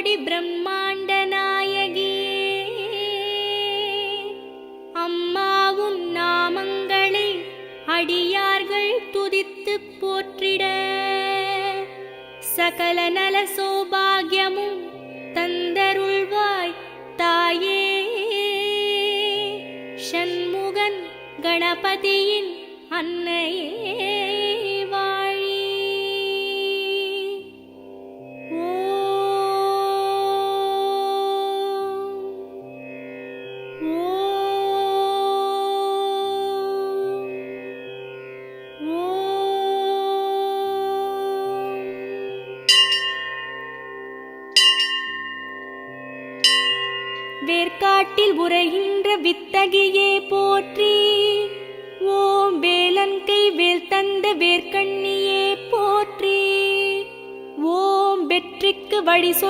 கோடி பிரம்மாண்ட நாயகியே, அம்மாவும் நாமங்களை அடியார்கள் துதித்துப் போற்றிட சகல நல சௌபாகியமும் தந்தருள்வாய் தாயே. ஷண்முகன் கணபதியின் அன்னையே வாழி. வேர்க்காட்டில் உரைகின்ற வித்தகியே போற்றி. ஓம் வேலன்கை வேல் தந்த வேர்க்கண்ணியே போற்றி. ஓம் வெற்றிக்கு வழி